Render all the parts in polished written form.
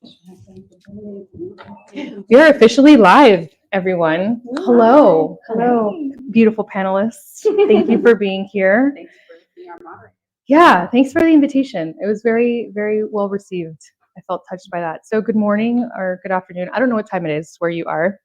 We are officially live, everyone. Hello. Hello, beautiful panelists. Thank you for being here. Thanks for being our moderator. Yeah, thanks for the invitation. It was very, very well received. I felt touched by that. So good morning or good afternoon. I don't know what time it is where you are.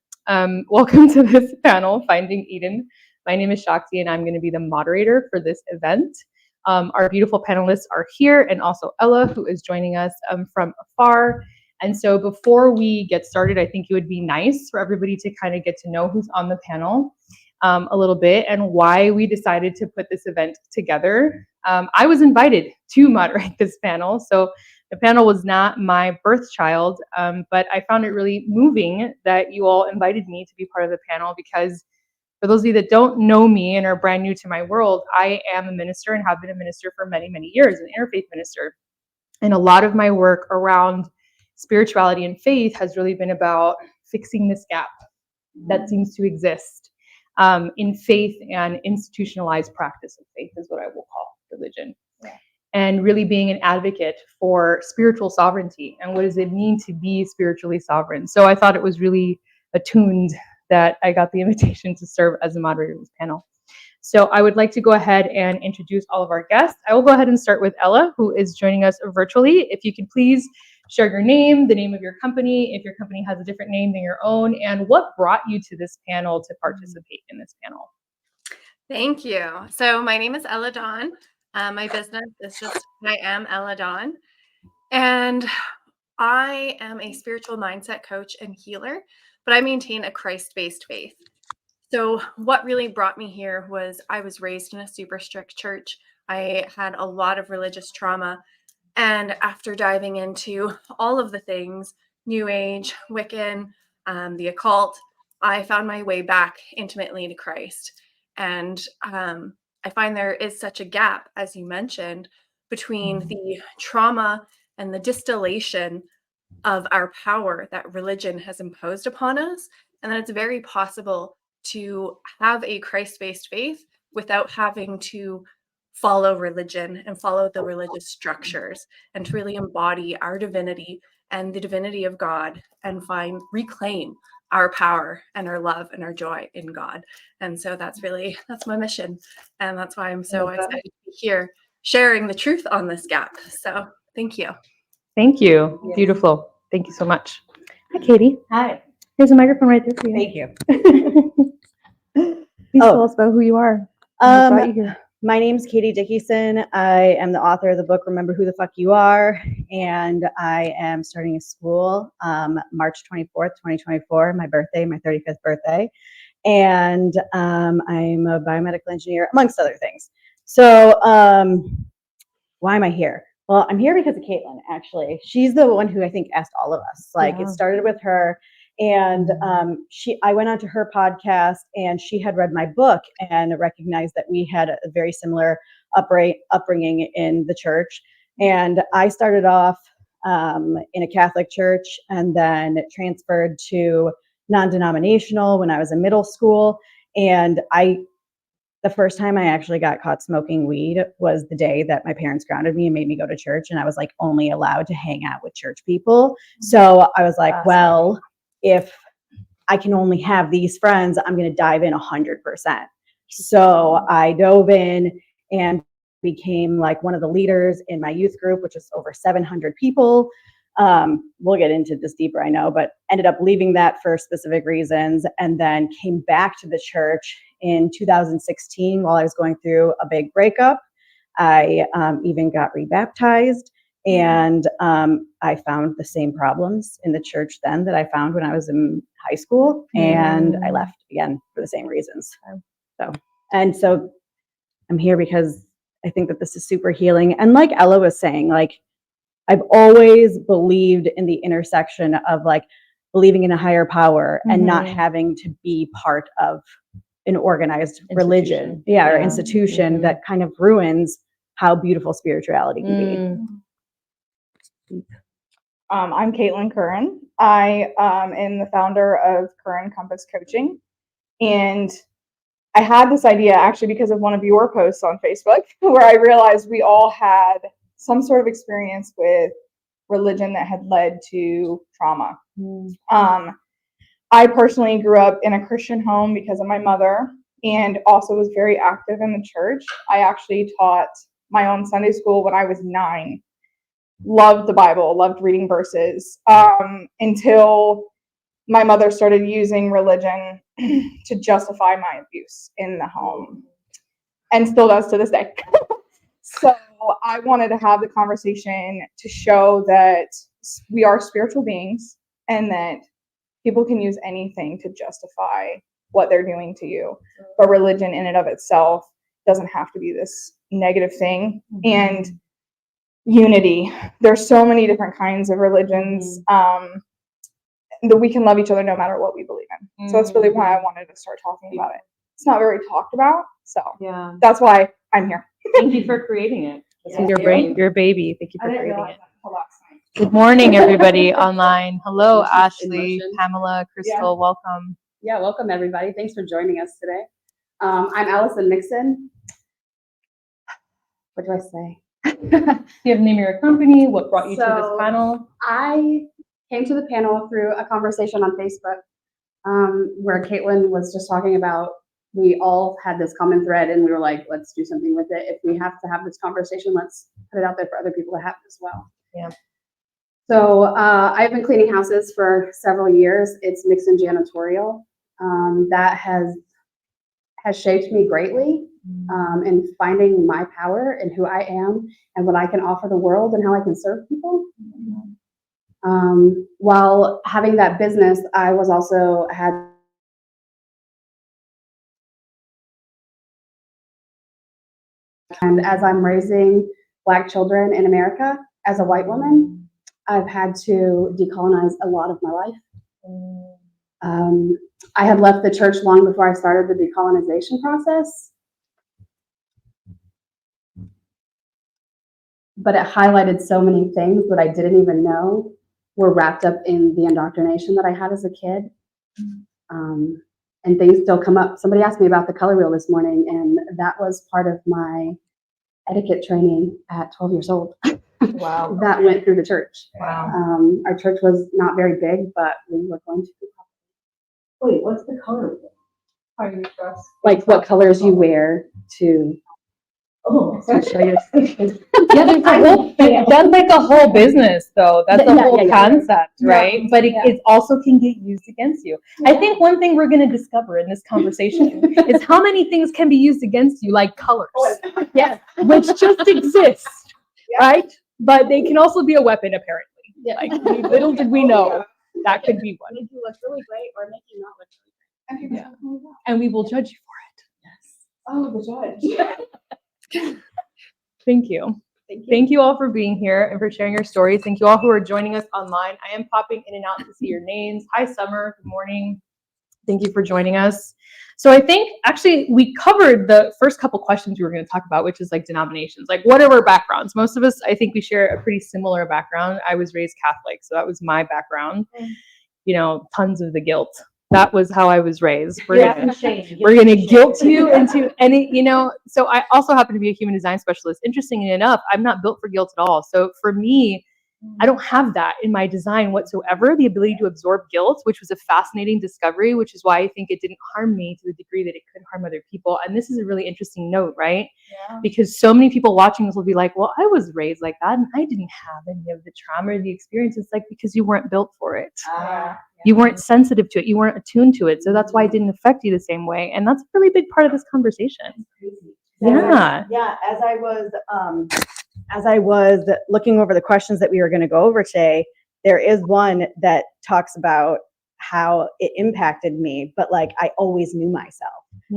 Welcome to this panel, Finding Eden. My name is Shakti, and I'm going to be the moderator for this event. Our beautiful panelists are here, and also Ella, who is joining us from afar. And so before we get started, I think it would be nice for everybody to kind of get to know who's on the panel a little bit and why we decided to put this event together. I was invited to moderate this panel, so the panel was not my birth child, but I found it really moving that you all invited me to be part of the panel because for those of you that don't know me and are brand new to my world, I am a minister and have been a minister for many, many years, an interfaith minister. And a lot of my work around spirituality and faith has really been about fixing this gap that seems to exist in faith and institutionalized practice of faith is what I will call religion. Yeah. And really being an advocate for spiritual sovereignty and what does it mean to be spiritually sovereign. So I thought it was really attuned that I got the invitation to serve as a moderator of this panel. So I would like to go ahead and introduce all of our guests. I will go ahead and start with Ella, who is joining us virtually. If you could please share your name, the name of your company, if your company has a different name than your own, and what brought you to this panel to participate in this panel. Thank you. So my name is Ella Dawn. My business is just I Am Ella Dawn. And I am a spiritual mindset coach and healer, but I maintain a Christ-based faith. So what really brought me here was I was raised in a super strict church. I had a lot of religious trauma. And after diving into all of the things, New Age, Wiccan, the occult, I found my way back intimately to Christ. And I find there is such a gap, as you mentioned, between the trauma and the distillation of our power that religion has imposed upon us. And then it's very possible to have a Christ-based faith without having to follow religion and follow the religious structures and to really embody our divinity and the divinity of God and reclaim our power and our love and our joy in God. And so that's my mission. And that's why I'm so excited to be here sharing the truth on this gap. So thank you. Thank you. Yes. Beautiful. Thank you so much. Hi, Katie. Hi. Here's a microphone right there for you. Thank you. Please tell us about who you are. What brought you here. My name's Katie Dickinson. I am the author of the book, Remember Who the Fuck You Are, and I am starting a school March 24th, 2024, my birthday, my 35th birthday, and I'm a biomedical engineer, amongst other things. So why am I here? Well, I'm here because of Caitlin, actually. She's the one who I think asked all of us. It started with her. And I went onto her podcast and she had read my book and recognized that we had a very similar upbringing in the church. And I started off in a Catholic church and then transferred to non-denominational when I was in middle school. And the first time I actually got caught smoking weed was the day that my parents grounded me and made me go to church. And I was only allowed to hang out with church people. So I was like, well, if I can only have these friends, I'm going to dive in 100%. So I dove in and became one of the leaders in my youth group, which is over 700 people. We'll get into this deeper, I know, but ended up leaving that for specific reasons and then came back to the church in 2016 while I was going through a big breakup. I even got rebaptized. And I found the same problems in the church then that I found when I was in high school, and I left again for the same reasons. So I'm here because I think that this is super healing. And like Ella was saying, I've always believed in the intersection of believing in a higher power and not having to be part of an organized religion, or institution that kind of ruins how beautiful spirituality can be. I'm Caitlin Curran. I am the founder of Curran Compass Coaching. And I had this idea actually because of one of your posts on Facebook where I realized we all had some sort of experience with religion that had led to trauma. I personally grew up in a Christian home because of my mother, and also was very active in the church. I actually taught my own Sunday school when I was 9. Loved the Bible, loved reading verses, until my mother started using religion to justify my abuse in the home, and still does to this day. So I wanted to have the conversation to show that we are spiritual beings, and that people can use anything to justify what they're doing to you. But religion in and of itself doesn't have to be this negative thing. And unity. There's so many different kinds of religions that we can love each other no matter what we believe in. So that's really why I wanted to start talking about it. It's not very talked about, so that's why I'm here. Thank you for creating it. This is your baby. Thank you for creating it. Until last night. Good morning, everybody online. Hello, Ashley, Pamela, Crystal, welcome. Yeah, welcome everybody. Thanks for joining us today. I'm Allison Nixon. What do I say? Do you have the name of your company? What brought you to this panel? I came to the panel through a conversation on Facebook where Caitlin was just talking about, we all had this common thread and we were like, let's do something with it. If we have to have this conversation, let's put it out there for other people to have as well. Yeah. So I've been cleaning houses for several years. It's Nixon Janitorial. That has shaped me greatly in finding my power and who I am and what I can offer the world and how I can serve people. While having that business, I was also and as I'm raising Black children in America as a white woman, I've had to decolonize a lot of my life. I had left the church long before I started the decolonization process, but it highlighted so many things that I didn't even know were wrapped up in the indoctrination that I had as a kid. And things still come up. Somebody asked me about the color wheel this morning, and that was part of my etiquette training at 12 years old. Wow. That went through the church. Wow. Our church was not very big, but we were going to. Wait, what's the color? How do you trust? Like what colors you wear to. Oh, Show your yeah, there's a whole, that's like a whole business though. That's a whole concept, right? But it also can get used against you. I think one thing we're going to discover in this conversation is how many things can be used against you, like colors, which just exist, right? But they can also be a weapon, apparently. Like, little did we know that could be one. Make you look really great or make you not look really great. And we will judge you for it. Oh, the judge. Thank you. Thank you all for being here and for sharing your stories. Thank you all who are joining us online. I am popping in and out to see your names. Hi, Summer. Good morning. Thank you for joining us. So I think actually we covered the first couple questions we were going to talk about, which is like denominations, like what are our backgrounds? Most of us, I think we share a pretty similar background. I was raised Catholic, so that was my background. You know, tons of the guilt. That was how I was raised. We're gonna guilt you into any, you know. So I also happen to be a human design specialist. Interestingly enough, I'm not built for guilt at all. So for me, I don't have that in my design whatsoever, the ability to absorb guilt, which was a fascinating discovery, which is why I think it didn't harm me to the degree that it could harm other people. And this is a really interesting note, right? Because so many people watching this will be like, well, I was raised like that and I didn't have any of the trauma or the experience. It's like, because you weren't built for it. You weren't sensitive to it. You weren't attuned to it. So that's why it didn't affect you the same way. And that's a really big part of this conversation. Yeah. Yeah. As I was looking over the questions that we were going to go over today, there is one that talks about how it impacted me, but like I always knew myself.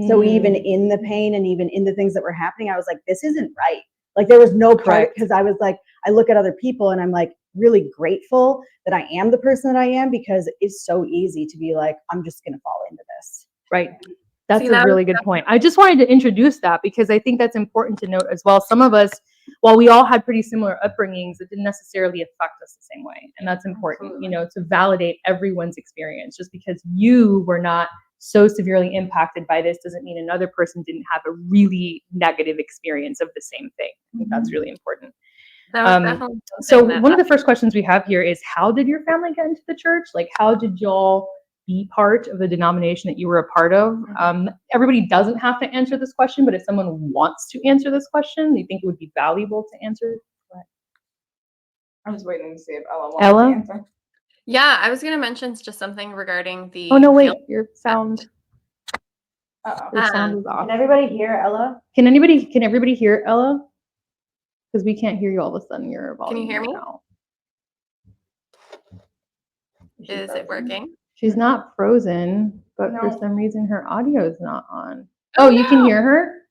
So even in the pain and even in the things that were happening, I was like, this isn't right. Like there was no part, because I was like, I look at other people and I'm like really grateful that I am the person that I am, because it's so easy to be like, I'm just going to fall into this. Right. That's a really good point. I just wanted to introduce that because I think that's important to note as well. Some of us, while we all had pretty similar upbringings, it didn't necessarily affect us the same way. And that's important, you know, to validate everyone's experience. Just because you were not so severely impacted by this doesn't mean another person didn't have a really negative experience of the same thing. I think that's really important. That was Um, definitely So something that one of the first questions we have here is, how did your family get into the church? Like, how did y'all be part of the denomination that you were a part of? Everybody doesn't have to answer this question, but if someone wants to answer this question, they think it would be valuable to answer. I was waiting to see if Ella wanted Ella? to answer. Yeah, I was going to mention just something regarding the Oh no, wait, guilt. your sound Uh-oh. was off. Can everybody hear Ella? Can everybody hear Ella? Because we can't hear you all of a sudden. Your volume Can you hear went me? out. Is it working? She's not frozen, but for No. some reason her audio is not on. Oh, you can hear her?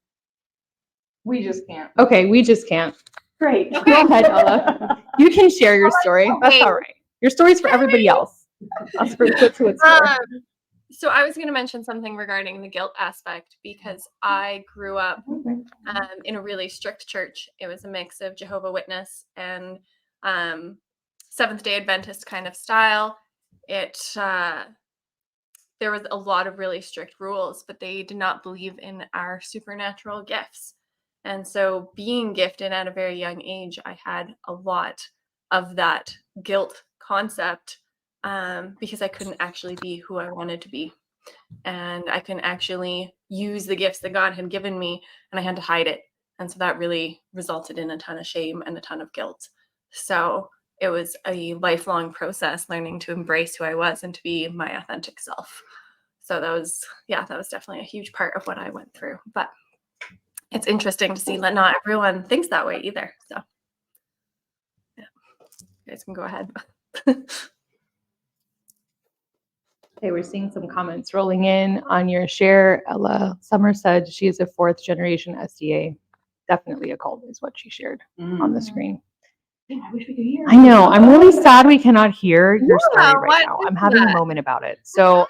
We just can't. Okay, we just can't. Great. Okay. Go ahead, Ella. You can share your story. That's Okay. all right. Your story's for everybody else. That's who it's for. So I was going to mention something regarding the guilt aspect because I grew up in a really strict church. It was a mix of Jehovah's Witness and Seventh-day Adventist kind of style. There was a lot of really strict rules, but they did not believe in our supernatural gifts. And so being gifted at a very young age, I had a lot of that guilt concept because I couldn't actually be who I wanted to be. And I couldn't actually use the gifts that God had given me, and I had to hide it. And so that really resulted in a ton of shame and a ton of guilt. So it was a lifelong process learning to embrace who I was and to be my authentic self. So that was definitely a huge part of what I went through. But it's interesting to see that not everyone thinks that way either. So yeah, you guys can go ahead. Okay, we're seeing some comments rolling in on your share. Ella Summer said she is a 4th generation SDA. Definitely a cult is what she shared on the screen. I wish we could hear. I know. I'm really sad we cannot hear your story Yeah, right what now. is I'm having a that? moment about it. So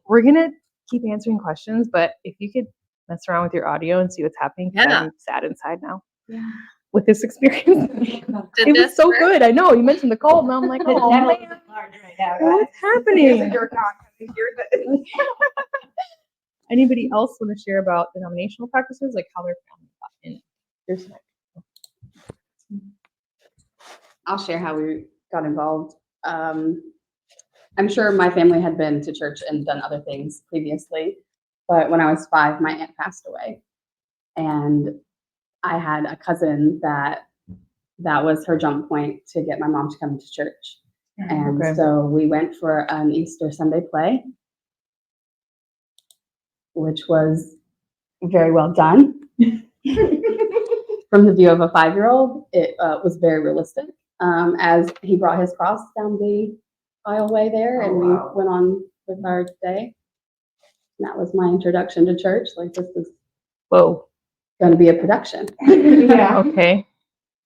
we're gonna keep answering questions, but if you could mess around with your audio and see what's happening, 'cause Yeah. I'm sad inside now Yeah. with this experience. Did It was this so work? good. I know you mentioned the cult, and I'm like, oh man, what's Here's happening? your content. Here's Anybody else want to share about denominational practices, like how their family got in? Here's my I'll share how we got involved. I'm sure my family had been to church and done other things previously, but when I was 5, my aunt passed away, and I had a cousin that was her jump point to get my mom to come to church. And Okay. so we went for an Easter Sunday play, which was very well done. From the view of a 5-year-old, it was very realistic. As he brought his cross down the aisleway there, and we went on with our day. And that was my introduction to church. Like, this is Whoa. going to be a production. Yeah. Okay.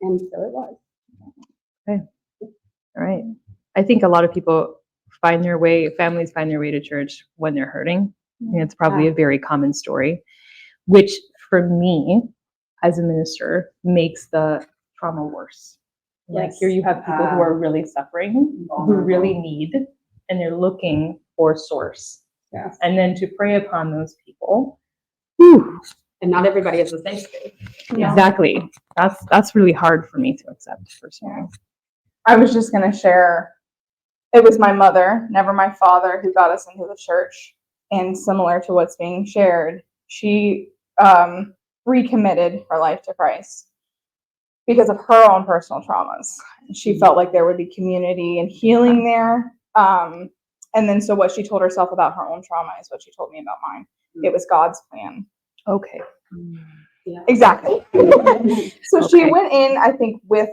And so it was. All right. I think a lot of people families find their way to church when they're hurting. I think it's probably a very common story, which for me, as a minister, makes the trauma worse. Like, Yes. here you have people who are really suffering, who really need, and they're looking for source. Yes. And then to prey upon those people. Whew, And not everybody is the same space. exactly. That's really hard for me to accept personally. I was just going to share, it was my mother, never my father, who got us into the church. And similar to what's being shared, she recommitted her life to Christ because of her own personal traumas. She felt like there would be community and healing there. And then so what she told herself about her own trauma is what she told me about mine. It was God's plan. Okay. Yeah. Exactly. So she Okay. went in, I think, with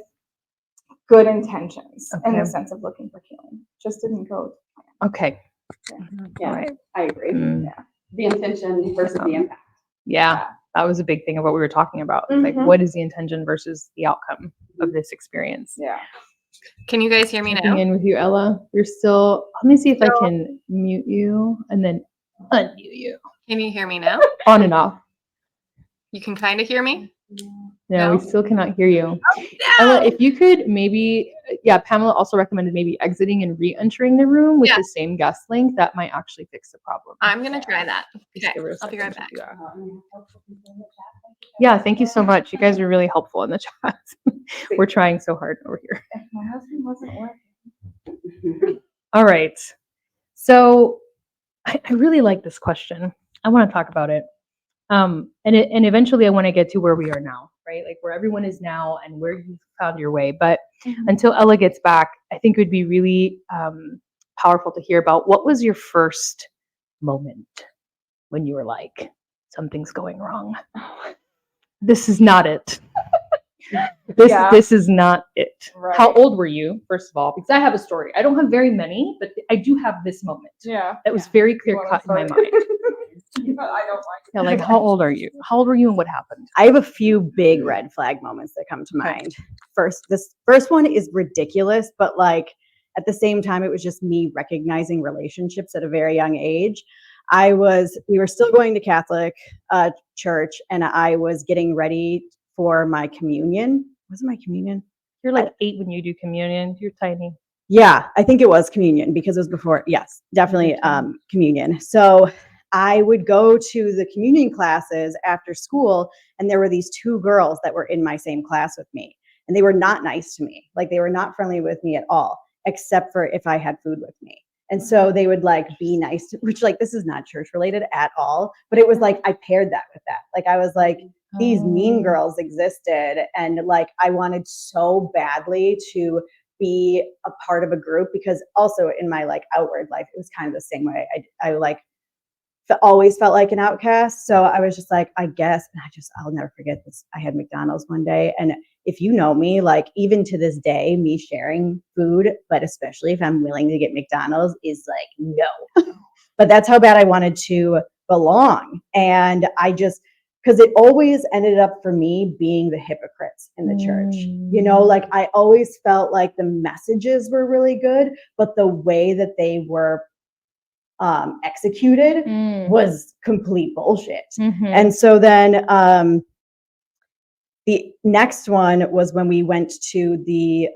good intentions in Okay. the sense of looking for healing. Just didn't go. Okay. Yeah, All right. I agree. Mm. Yeah. The intention versus the impact. Yeah, that was a big thing of what we were talking about. Like, Mhm. what is the intention versus the outcome of this experience? Yeah. Can you guys hear me Checking now? in with you, Ella. You're still. Let me see if I can mute you and then unmute you. Can you hear me now? On and off. You can kind of hear me? No, we No? still cannot hear you. No! Ella, if you could maybe, Pamela also recommended maybe exiting and re-entering the room with Yeah. the same guest link. That might actually fix the problem. I'm going to try that. Just Okay, give her a I'll be second right to back. do that. Yeah, thank you so much. You guys are really helpful in the chat. We're trying so hard over here. If my husband wasn't working. All right. So I really like this question. I want to talk about it. And eventually I want to get to where we are now, right? Like where everyone is now and where you found your way. But until Ella gets back, I think it would be really powerful to hear about what was your first moment when you were like, something's going wrong. This is not it. This is not it. Right. How old were you, first of all? Because I have a story. I don't have very many, but I do have this moment. Yeah. That was very You clear wanna cut in my start? mind. But I don't like it. Yeah, like how old are you? How old were you and what happened? I have a few big red flag moments that come to mind. This first one is ridiculous, but like at the same time, it was just me recognizing relationships at a very young age. We were still going to Catholic church, and I was getting ready for my communion. Was it my communion? You're like 8 when you do communion. You're tiny. Yeah, I think it was communion because it was before. Yes, definitely communion. So I would go to the communion classes after school, and there were these two girls that were in my same class with me, and they were not nice to me. Like they were not friendly with me at all, except for if I had food with me. And so they would like be nice to, which like this is not church related at all, but it was like I paired that with that. Like I was like, these mean girls existed, and like I wanted so badly to be a part of a group, because also in my like outward life it was kind of the same way. I like always felt like an outcast, so I was just like, I guess. And I'll never forget this. I had McDonald's one day, and if you know me, like even to this day, me sharing food, but especially if I'm willing to get McDonald's, is like no. But that's how bad I wanted to belong. And I just, because it always ended up for me being the hypocrites in the church. You know, like I always felt like the messages were really good, but the way that they were executed was complete bullshit. And so then the next one was when we went to the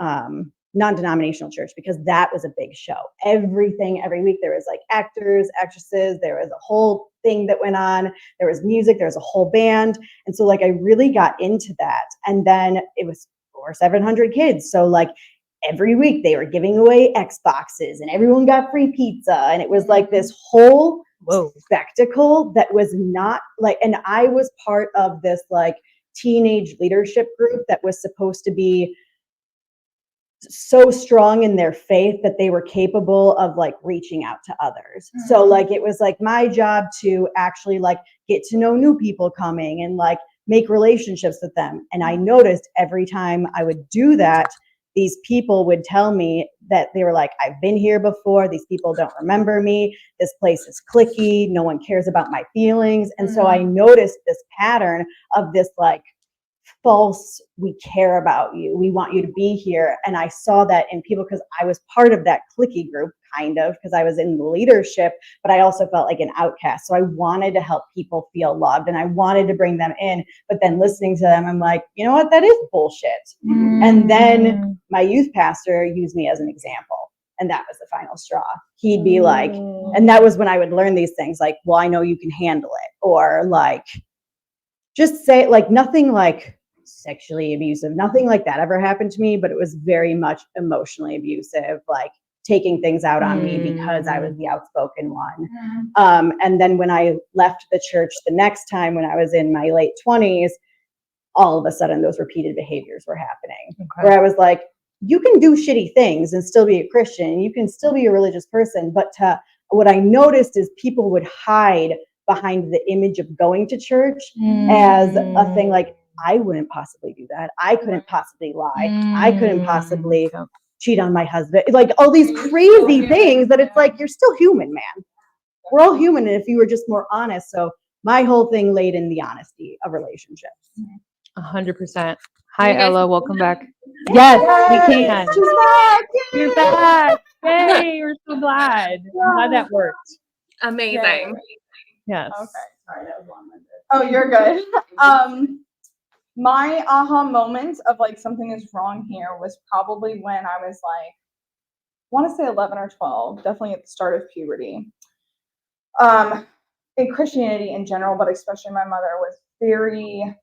non-denominational church, because that was a big show. Every week there was like actors, actresses, there was a whole thing that went on, there was music, there was a whole band. And so like I really got into that. And then it was 700 kids, so like every week they were giving away Xboxes and everyone got free pizza, and it was like this whole spectacle that was not like, and I was part of this like teenage leadership group that was supposed to be so strong in their faith that they were capable of like reaching out to others. So like it was like my job to actually like get to know new people coming and like make relationships with them. And I noticed every time I would do that, these people would tell me that they were like, I've been here before, these people don't remember me, this place is cliquey, no one cares about my feelings. And so I noticed this pattern of this like false, we care about you, we want you to be here. And I saw that in people, because I was part of that cliquey group, kind of, because I was in leadership, but I also felt like an outcast. So I wanted to help people feel loved, and I wanted to bring them in. But then listening to them, I'm like, you know what, that is bullshit. And then my youth pastor used me as an example, and that was the final straw. He'd be like, and that was when I would learn these things, like, well, I know you can handle it, or like, just say, like, nothing like sexually abusive, nothing like that ever happened to me, but it was very much emotionally abusive, like taking things out on me because I was the outspoken one. And then when I left the church the next time, when I was in my late 20s, all of a sudden those repeated behaviors were happening, where I was like, you can do shitty things and still be a Christian, you can still be a religious person, but what I noticed is people would hide behind the image of going to church as a thing, like, I wouldn't possibly do that, I couldn't possibly lie, I couldn't possibly cheat on my husband, like all these crazy things that it's like, you're still human, man. We're all human, and if you were just more honest. So my whole thing laid in the honesty of relationships. 100%. Hi, You guys- Ella. Welcome back. Yes, we can. She's back. You're back. Yay, we're so glad. I'm glad that worked. Amazing. Yes. Okay. Sorry, that was long-winded. Oh, you're good. My aha moment of like something is wrong here was probably when I was like, I want to say 11 or 12, definitely at the start of puberty. In Christianity in general, but especially my mother was very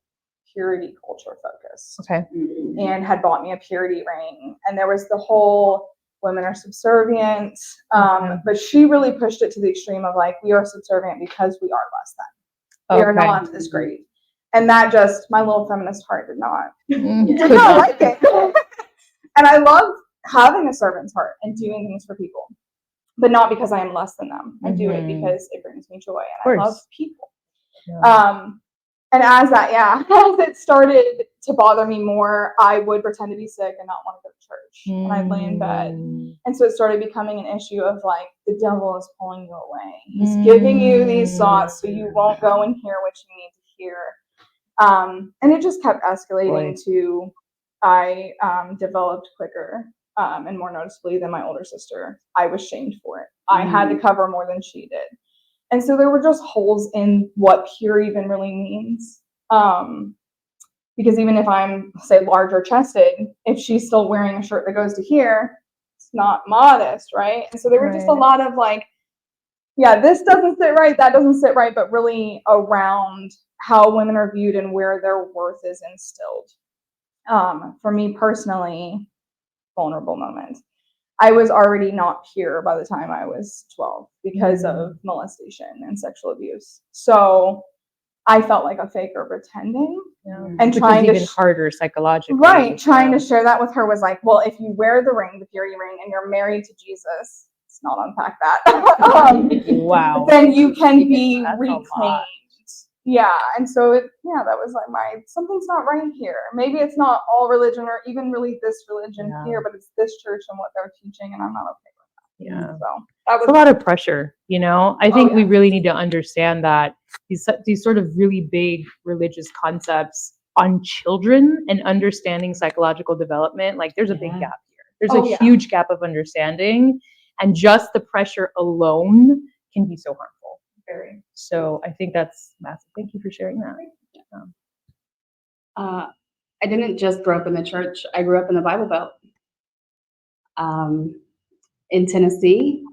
purity culture focused. Okay. And had bought me a purity ring. And there was the whole women are subservient. But she really pushed it to the extreme of like, we are subservient because we are less than. We are Okay. not as great. And that just, my little feminist heart did not Could like it. And I love having a servant's heart and doing things for people, but not because I am less than them. I do it because it brings me joy and I love people. Yeah. And as as it started to bother me more, I would pretend to be sick and not want to go to church. And I'd lay in bed. And so it started becoming an issue of like, the devil is pulling you away. He's giving you these thoughts so you won't go and hear what you need to hear. And it just kept escalating to I developed quicker and more noticeably than my older sister. I was shamed for it. I had to cover more than she did. And so there were just holes in what pure even really means. Because even if I'm, say, larger chested, if she's still wearing a shirt that goes to here, it's not modest, right? And so there were just a lot of like, this doesn't sit right, that doesn't sit right, but really around how women are viewed and where their worth is instilled. For me personally, vulnerable moment. I was already not pure by the time I was 12 because of molestation and sexual abuse. So I felt like a faker pretending and trying to even harder psychologically. Right. Trying to share that with her was like, well, if you wear the ring, the purity ring, and you're married to Jesus, let's not unpack that. Wow. Then you can be reclaimed. Yeah. And so that was like something's not right here. Maybe it's not all religion or even really this religion here, but it's this church and what they're teaching, and I'm not okay with that. Yeah. So that was a lot of pressure, I think we really need to understand that these sort of really big religious concepts on children and understanding psychological development, like there's a big gap here. There's a huge gap of understanding, and just the pressure alone can be so harmful. very. So I think that's massive. Thank you for sharing that. I didn't just grow up in the church. I grew up in the Bible Belt. In Tennessee,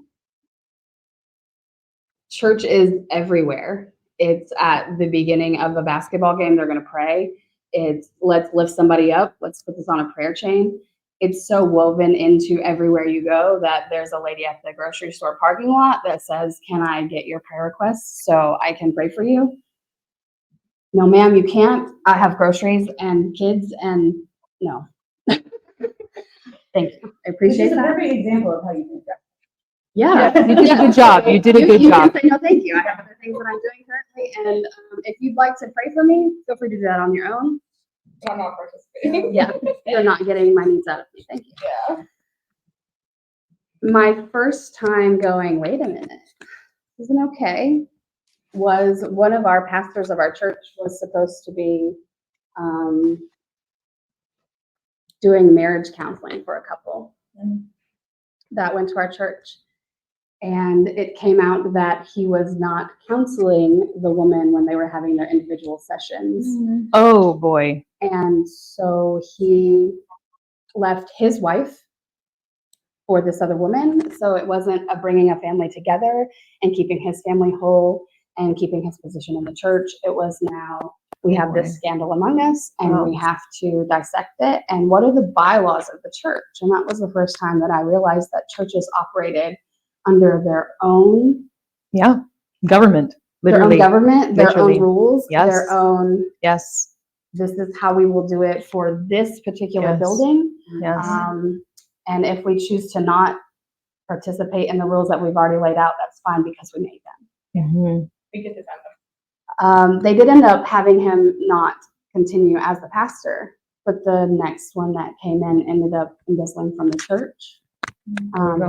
church is everywhere. It's at the beginning of a basketball game. They're going to pray. It's let's lift somebody up. Let's put this on a prayer chain. It's so woven into everywhere you go that there's a lady at the grocery store parking lot that says, "Can I get your prayer requests so I can pray for you?" No, ma'am, you can't. I have groceries and kids and no. Thank you. I appreciate that. This is a perfect example of how you do that. Yeah. You did a good job. You did a good You job. can say no, thank you. I have other things that I'm doing currently, and if you'd like to pray for me, feel free to do that on your own. I'm not participating. Yeah, you're not getting my needs out of me. Thank you. Yeah. My first time going, wait a minute, isn't okay, was one of our pastors of our church was supposed to be doing marriage counseling for a couple that went to our church. And it came out that he was not counseling the woman when they were having their individual sessions. Oh boy. And so he left his wife for this other woman. So it wasn't a bringing a family together and keeping his family whole and keeping his position in the church. It was now we have this scandal among us and we have to dissect it. And what are the bylaws of the church? And that was the first time that I realized that churches operated under their own government, their literally. own government, their Literally. own rules, Yes. their own. Yes. This is how we will do it for this particular building. Yes. And if we choose to not participate in the rules that we've already laid out, that's fine because we made them. We get to them. They did end up having him not continue as the pastor, but the next one that came in ended up embezzling from the church.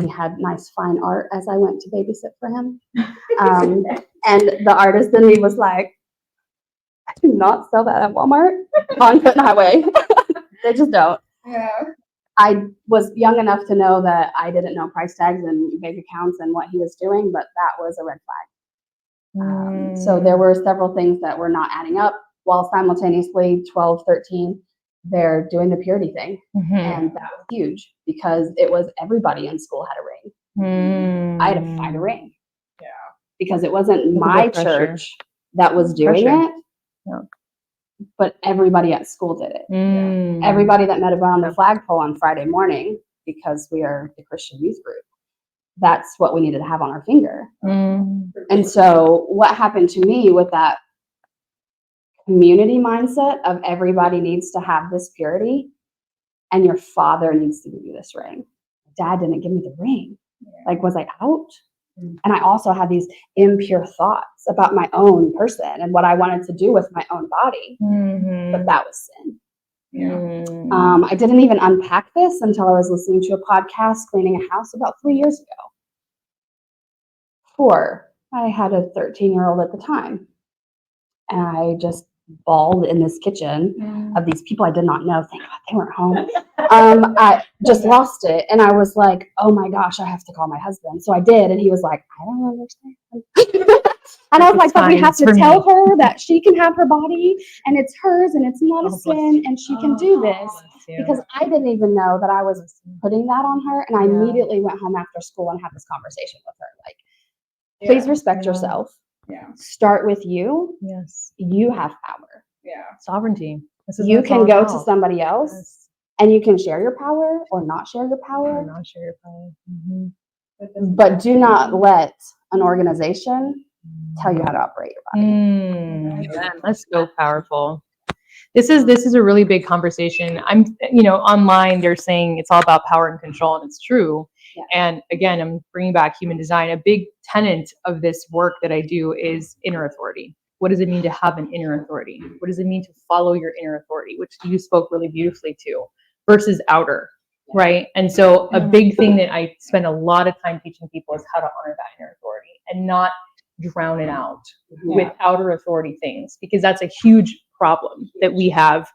He had nice fine art as I went to babysit for him. And the artist in me was like, I do not sell that at Walmart on Clinton Highway. They just don't. Yeah. I was young enough to know that I didn't know price tags and bank accounts and what he was doing, but that was a red flag. So there were several things that were not adding up while simultaneously 12, 13, they're doing the purity thing. And that was huge because it was everybody in school had a ring. I had to find a ring. Yeah. Because it wasn't my church that was doing it. Yeah. but everybody at school did it. Mm. Everybody that met around the flagpole on Friday morning, because we are the Christian youth group, that's what we needed to have on our finger. Mm. And so what happened to me with that community mindset of everybody needs to have this purity and your father needs to give you this ring. Dad didn't give me the ring. Like, was I out? And I also had these impure thoughts about my own person and what I wanted to do with my own body. Mhm. But that was sin. Mm. I didn't even unpack this until I was listening to a podcast cleaning a house about 3 years ago. I had a 13-year-old at the time. And I just bawled in this kitchen of these people I did not know. Thank God they weren't home. I just lost it. And I was like, oh my gosh, I have to call my husband. So I did. And he was like, I don't understand. And I was like, but we have to tell her that she can have her body and it's hers and it's not a sin and she can do this. Because I didn't even know that I was putting that on her. And I immediately went home after school and had this conversation with her. Like, please respect yourself. Start with you. Yes. You have power. Sovereignty. You can go to somebody else and you can share your power or not share your power. Not share your power. Mm-hmm. But do not let an organization tell you how to operate your body. That's so powerful. This is a really big conversation. I'm, online they're saying it's all about power and control, and it's true. Yeah. And again, I'm bringing back human design. A big tenet of this work that I do is inner authority. What does it mean to have an inner authority? What does it mean to follow your inner authority, which you spoke really beautifully to, versus outer, right? And so a big thing that I spend a lot of time teaching people is how to honor that inner authority and not drown it out with outer authority things, because that's a huge problem that we have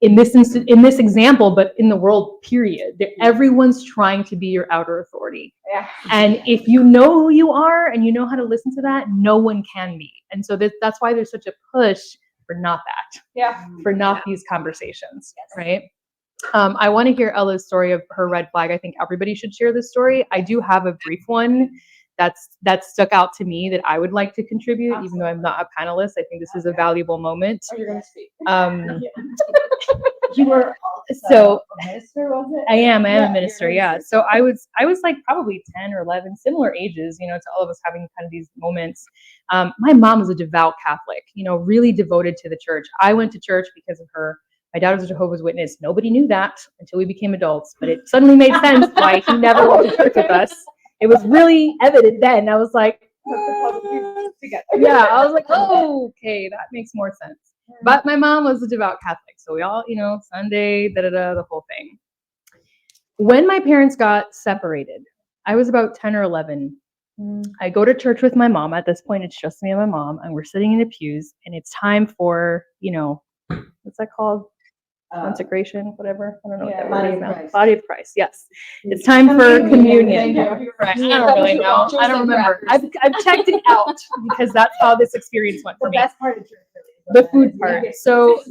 in this example, but in the world, period. Everyone's trying to be your outer authority. And if you know who you are and you know how to listen to that, no one can be. And so that's why there's such a push for not that. For not these conversations, right? I want to hear Ella's story of her red flag. I think everybody should share this story. I do have a brief one that stuck out to me that I would like to contribute, even though I'm not a panelist. I think this is a valuable moment. Oh, you're going to speak. You were So a minister, was it? I am a minister, yeah. So I was like probably 10 or 11, similar ages, to all of us having kind of these moments. My mom was a devout Catholic, really devoted to the church. I went to church because of her. My dad was a Jehovah's Witness. Nobody knew that until we became adults, but it suddenly made sense why he never went to church with us. It was really evident then. I was like, I was like, oh, okay, that makes more sense. But my mom was a devout Catholic, so we all, Sunday, the whole thing. When my parents got separated, I was about 10 or 11. I go to church with my mom. At this point, it's just me and my mom, and we're sitting in the pews, and it's time for, what's that called? Consecration, whatever. I don't know what that word is. Body of Christ. Yes, it's time for communion. Right. I don't really know. I don't remember. I've checked it out because that's how this experience went for me. The best part of church. The food part. So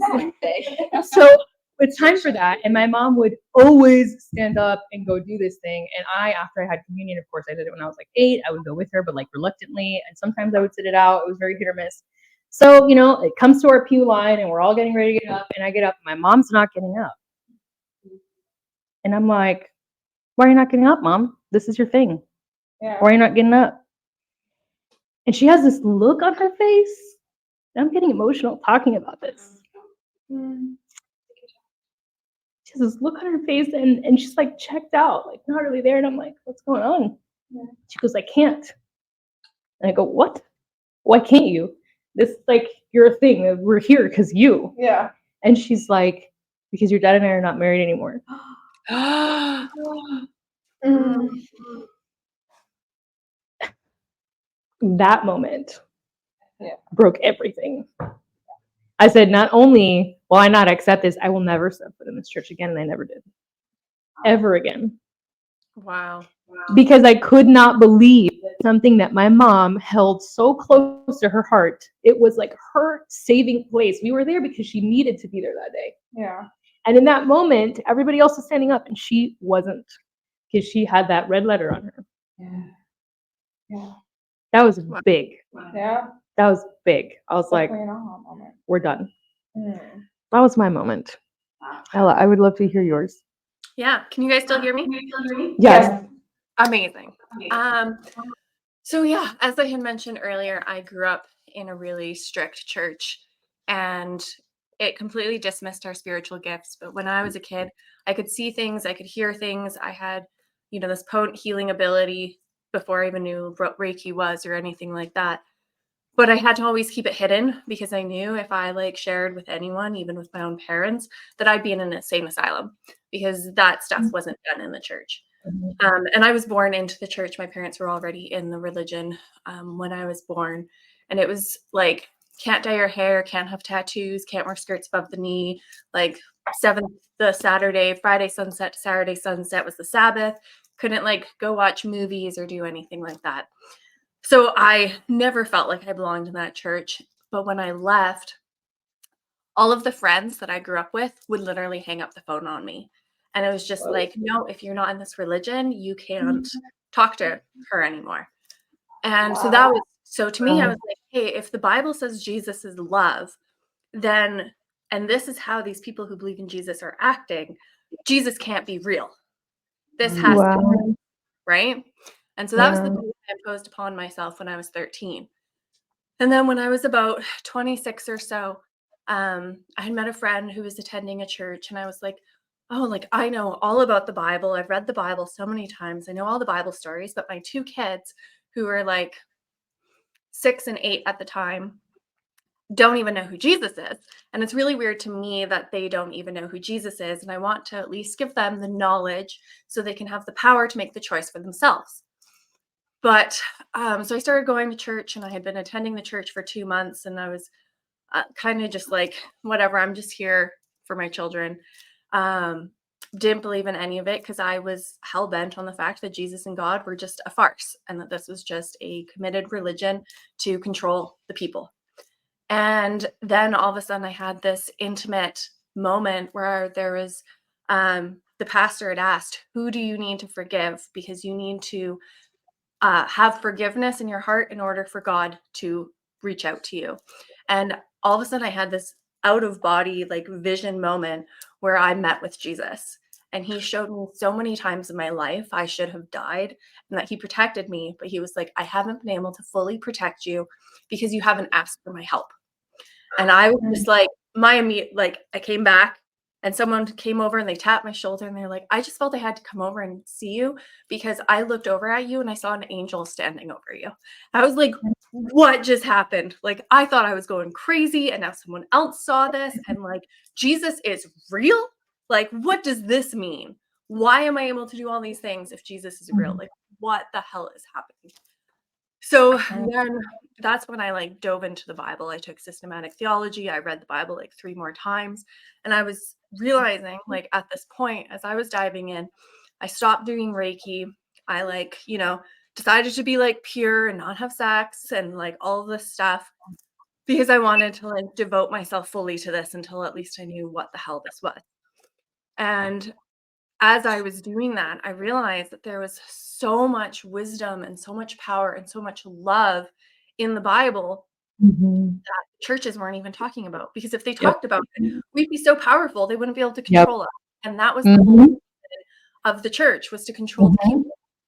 it's time for that, and my mom would always stand up and go do this thing. And after I had communion, of course, I did it when I was like 8. I would go with her, but like reluctantly, and sometimes I would sit it out. It was very hit or miss. So, it comes to our pew line and we're all getting ready to get up, and I get up, my mom's not getting up. And I'm like, why are you not getting up, Mom? This is your thing. Why are you not getting up? And she has this look on her face. I'm getting emotional talking about this. She has this look on her face and she's like checked out, like not really there. And I'm like, what's going on? She goes, I can't. And I go, what? Why can't you? This is like your thing. We're here because you. Yeah. And she's like, because your dad and I are not married anymore. That moment broke everything. I said, not only will I not accept this, I will never step foot in this church again. And I never did. Ever again. Wow. Because I could not believe something that my mom held so close to her heart. It was like her saving place. We were there because she needed to be there that day. Yeah. And in that moment, everybody else was standing up and she wasn't, because she had that red letter on her. Yeah. That was big. Yeah. That was big. I was like, Definitely an aha moment. we're done. That was my moment. Ella, I would love to hear yours. Yeah. Can you guys still hear me? Yes. Amazing. So yeah, as I had mentioned earlier, I grew up in a really strict church, and it completely dismissed our spiritual gifts. But when I was a kid, I could see things, I could hear things. I had, this potent healing ability before I even knew what Reiki was or anything like that. But I had to always keep it hidden because I knew if I shared with anyone, even with my own parents, that I'd be in an insane asylum because that stuff wasn't done in the church. And I was born into the church. My parents were already in the religion when I was born. And it was like, can't dye your hair, can't have tattoos, can't wear skirts above the knee. Like the Saturday, Friday sunset to Saturday sunset was the Sabbath. Couldn't go watch movies or do anything like that. So I never felt like I belonged in that church. But when I left, all of the friends that I grew up with would literally hang up the phone on me. And it was just no, if you're not in this religion, you can't talk to her anymore. And so to me, I was like, hey, if the Bible says Jesus is love, then, and this is how these people who believe in Jesus are acting, Jesus can't be real. This has to be, right? And so that was the belief I imposed upon myself when I was 13. And then when I was about 26 or so, I had met a friend who was attending a church, and I was like, oh, I know all about the Bible. I've read the Bible so many times. I know all the Bible stories, but my two kids, who were 6 and 8 at the time, don't even know who Jesus is. And it's really weird to me that they don't even know who Jesus is. And I want to at least give them the knowledge so they can have the power to make the choice for themselves. But so I started going to church, and I had been attending the church for 2 months, and I was kind of just whatever, I'm just here for my children. Didn't believe in any of it because I was hell-bent on the fact that Jesus and God were just a farce and that this was just a committed religion to control the people. And then all of a sudden I had this intimate moment where there was the pastor had asked, who do you need to forgive? Because you need to have forgiveness in your heart in order for God to reach out to you. And all of a sudden I had this out of body vision moment where I met with Jesus. And he showed me so many times in my life I should have died and that he protected me. But he was like, I haven't been able to fully protect you because you haven't asked for my help. And I was just my immediate, I came back and someone came over and they tapped my shoulder and they're like, I just felt I had to come over and see you because I looked over at you and I saw an angel standing over you. I was like, what just happened? I thought I was going crazy and now someone else saw this and Jesus is real? What does this mean? Why am I able to do all these things if Jesus is real? What the hell is happening? So then that's when I dove into the Bible. I took systematic theology. I read the Bible 3 more times. And I was realizing at this point, as I was diving in, I stopped doing Reiki. I decided to be pure and not have sex and all of this stuff because I wanted to devote myself fully to this until at least I knew what the hell this was. And as I was doing that, I realized that there was so much wisdom and so much power and so much love in the Bible that churches weren't even talking about. Because if they talked about it, we'd be so powerful, they wouldn't be able to control us. And that was the whole mission of the church, was to control the people.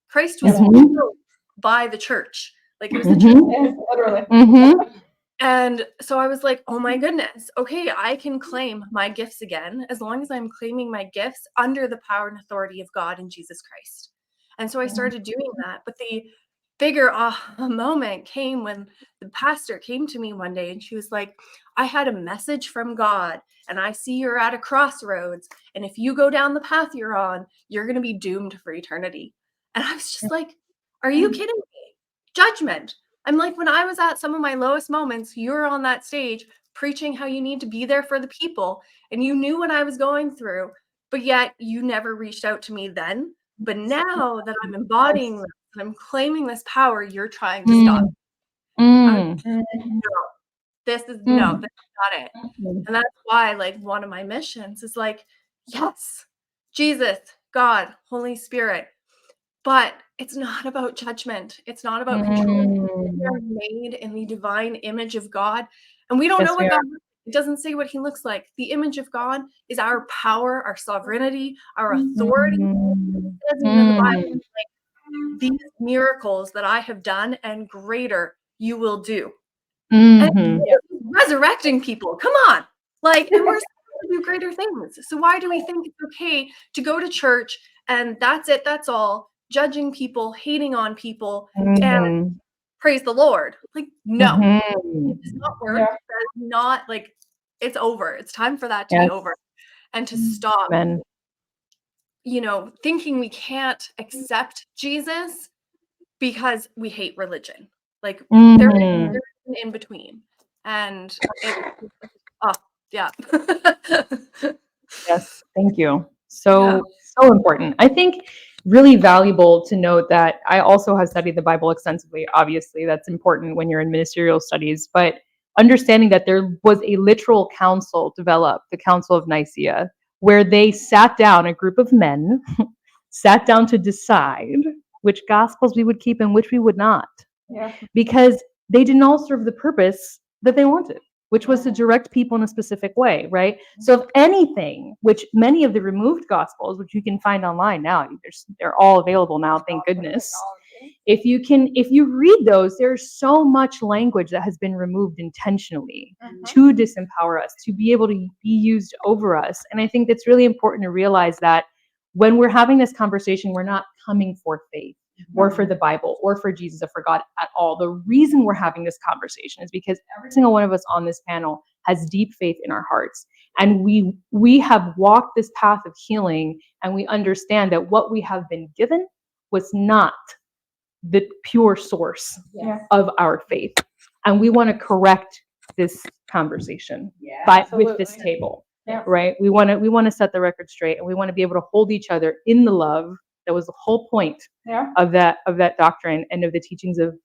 Christ was controlled by the church. It was the church. Yes, literally. And so I was like, oh my goodness, okay, I can claim my gifts again as long as I'm claiming my gifts under the power and authority of God and Jesus Christ. And so I started doing that. But the bigger aha moment came when the pastor came to me one day and she was like, I had a message from God and I see you're at a crossroads. And if you go down the path you're on, you're going to be doomed for eternity. And I was just like, are you kidding me? Judgment. I'm like, when I was at some of my lowest moments, you were on that stage preaching how you need to be there for the people, and you knew what I was going through, but yet you never reached out to me then. But now that I'm embodying this and I'm claiming this power, you're trying to stop. This is not it. And that's why one of my missions is yes, Jesus, God, Holy Spirit. But it's not about judgment. It's not about control. We are made in the divine image of God, and we don't know what God looks like It doesn't say what he looks like. The image of God is our power, our sovereignty, our authority. It says even in the Bible, like, these miracles that I have done and greater you will do. And it's resurrecting people. Come on. Like, and we're supposed to do greater things. So why do we think it's okay to go to church and that's it, that's all, judging people, hating on people, and praise the Lord? Like, no, it does not work. Yeah. That is not, like, it's over. It's time for that to be over. And to stop, Amen. thinking we can't accept Jesus because we hate religion. Like, there is an in between. And yeah. Yes, thank you. So important. I think really valuable to note that I also have studied the Bible extensively. Obviously, that's important when you're in ministerial studies, but understanding that there was a literal council developed, the Council of Nicaea, where they sat down, a group of men sat down to decide which gospels we would keep and which we would not. Yeah. Because they didn't all serve the purpose that they wanted, which was to direct people in a specific way, right? So if anything, which many of the removed gospels, which you can find online now, they're all available now, thank goodness. If you read those, there's so much language that has been removed intentionally to disempower us, to be able to be used over us. And I think it's really important to realize that when we're having this conversation, we're not coming for faith or for the Bible or for Jesus or for God at all. The reason we're having this conversation is because every single one of us on this panel has deep faith in our hearts. And we have walked this path of healing, and we understand that what we have been given was not the pure source of our faith. And we want to correct this conversation with this table. Yeah. Right? We want to set the record straight, and we want to be able to hold each other in the love that was the whole point of that doctrine and of the teachings of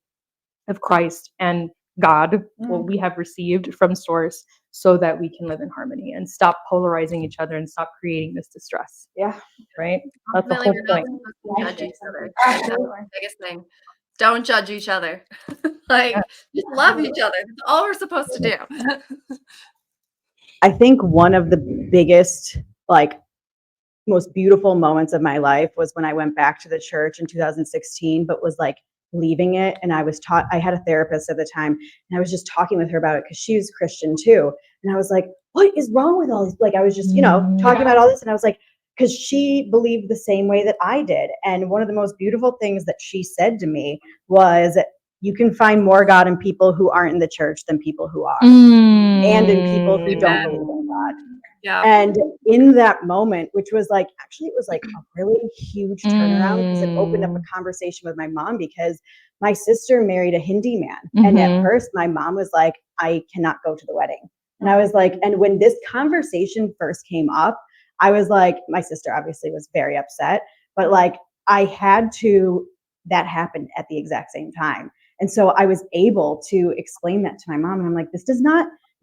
Christ and God, what we have received from source, so that we can live in harmony and stop polarizing each other and stop creating this distress. Yeah. Right? That's the Ultimately, whole we're not point. supposed to judge each other. Like, that's the biggest thing. Don't judge each other. Like, just love each other. That's all we're supposed to do. I think one of the biggest, most beautiful moments of my life was when I went back to the church in 2016, but was leaving it. And I had a therapist at the time, and I was just talking with her about it because she was Christian too. And I was like, what is wrong with all these? I was just, talking about all this. And I was like, because she believed the same way that I did. And one of the most beautiful things that she said to me was, you can find more God in people who aren't in the church than people who are, and in people who don't believe in God. Yeah. And in that moment, which was actually it was a really huge turnaround, because it opened up a conversation with my mom, because my sister married a Hindi man. And at first my mom was like, I cannot go to the wedding. And I was like, and when this conversation first came up, I was like, my sister obviously was very upset, but that happened at the exact same time. And so I was able to explain that to my mom. And I'm like,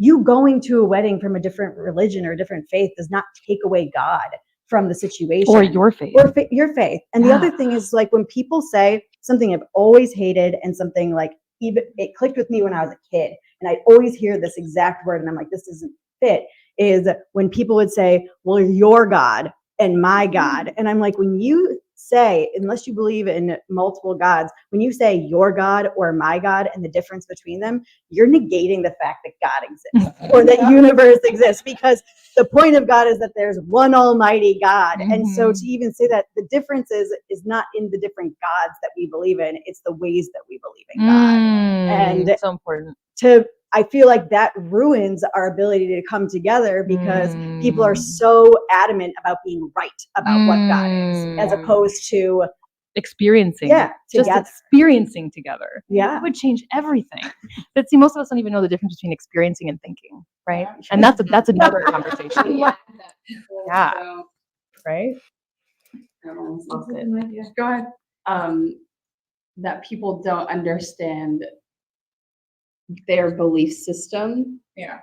you going to a wedding from a different religion or a different faith does not take away God from the situation. Or your faith. Or your faith. And the other thing is, when people say something I've always hated, and something even it clicked with me when I was a kid, and I'd always hear this exact word, and I'm like, this doesn't fit, is when people would say, well, your God and my God. And I'm like, when you say, unless you believe in multiple gods, when you say your God or my God and the difference between them, you're negating the fact that God exists or that universe exists, because the point of God is that there's one almighty God. And so to even say that the difference is not in the different gods that we believe in, it's the ways that we believe in God. And so important. I feel like that ruins our ability to come together, because people are so adamant about being right about what God is, as opposed to experiencing. Just experiencing together. It would change everything. But see, most of us don't even know the difference between experiencing and thinking, right? And that's another conversation. Yeah. Right? I almost lost it. Go ahead. That people don't understand their belief system. Yeah.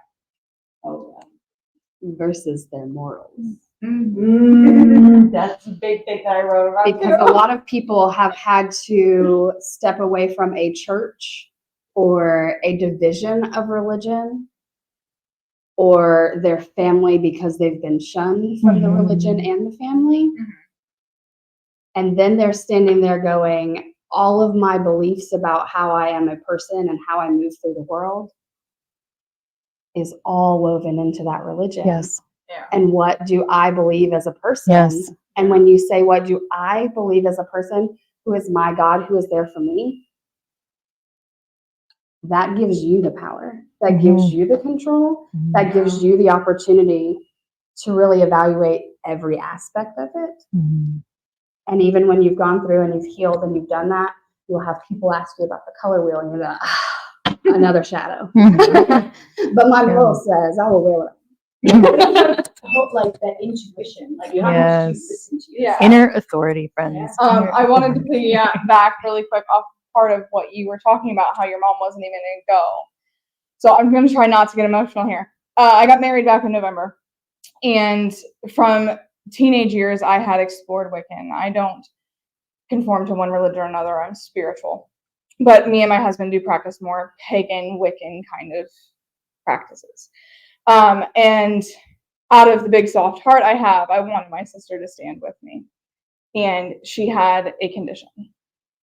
Versus their morals. That's a big thing that I wrote about. Because a lot of people have had to step away from a church or a division of religion or their family because they've been shunned from the religion and the family. And then they're standing there going, all of my beliefs about how I am a person and how I move through the world is all woven into that religion. Yes. Yeah. And what do I believe as a person? Yes. And when you say, what do I believe as a person who is my God, who is there for me? That gives you the power. That gives you the control. That gives you the opportunity to really evaluate every aspect of it. And even when you've gone through and you've healed and you've done that, you'll have people ask you about the color wheel and you're like, another shadow. But my girl says, I will wheel it. Like that intuition, like you have to listen to yourself. Inner authority, friends. Inner I wanted to authority. piggyback back really quick off part of what you were talking about, how your mom wasn't even going to go. So I'm going to try not to get emotional here. I got married back in November. And from teenage years, I had explored Wiccan. I don't conform to one religion or another. I'm spiritual. But me and my husband do practice more pagan, Wiccan kind of practices. And out of the big soft heart I have, I wanted my sister to stand with me. And she had a condition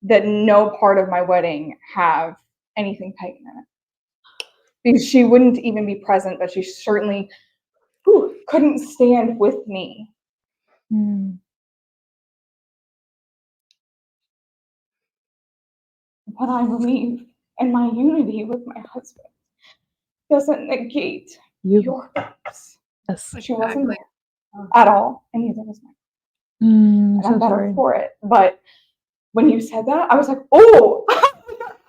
that no part of my wedding have anything pagan in it. Because she wouldn't even be present, but she certainly couldn't stand with me. But I believe in my unity with my husband doesn't negate your beliefs. Yes. She wasn't there at all, and neither was mine. And I'm better for it. But when you said that, I was like, oh,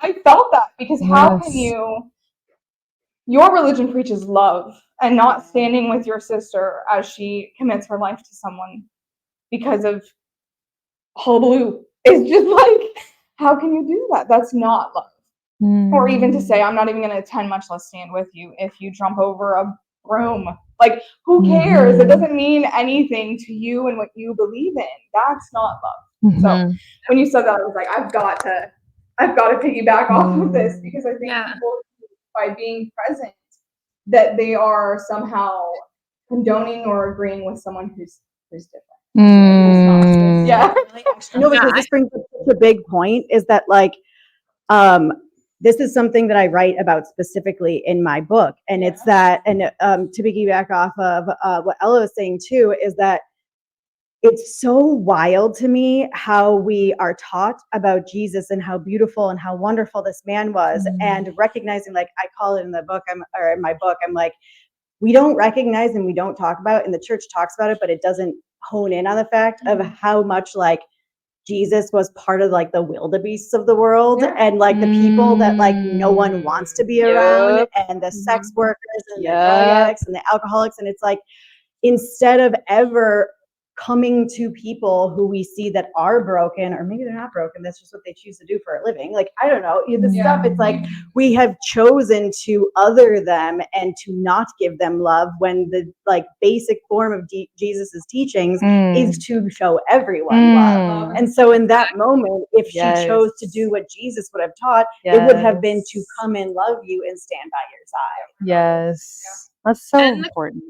I felt that. Because how can your religion preaches love and not standing with your sister as she commits her life to someone because of hullabaloo. It's just like, how can you do that? That's not love. Or even to say, I'm not even going to attend, much less stand with you if you jump over a broom. Like, who cares? It doesn't mean anything to you and what you believe in. That's not love. So when you said that, I was like, I've got to piggyback off of this, because I think people, by being present, that they are somehow condoning or agreeing with someone who's different. Yeah. No, because this brings up such a big point, is that like, this is something that I write about specifically in my book. And it's that, and to piggyback off of what Ella was saying too, is that it's so wild to me how we are taught about Jesus and how beautiful and how wonderful this man was, and recognizing, like I call it in the book, in my book, I'm like, we don't recognize and we don't talk about, and the church talks about it, but it doesn't hone in on the fact of how much like Jesus was part of like the wildebeests of the world, and like the people that like no one wants to be around, and the sex workers and the drug addicts and the alcoholics. And it's like, instead of ever coming to people who we see that are broken, or maybe they're not broken, that's just what they choose to do for a living. Like, I don't know, the stuff, it's like we have chosen to other them and to not give them love, when the like basic form of Jesus's teachings is to show everyone love. And so in that moment, if she chose to do what Jesus would have taught, it would have been to come and love you and stand by your side. Yes. That's so important.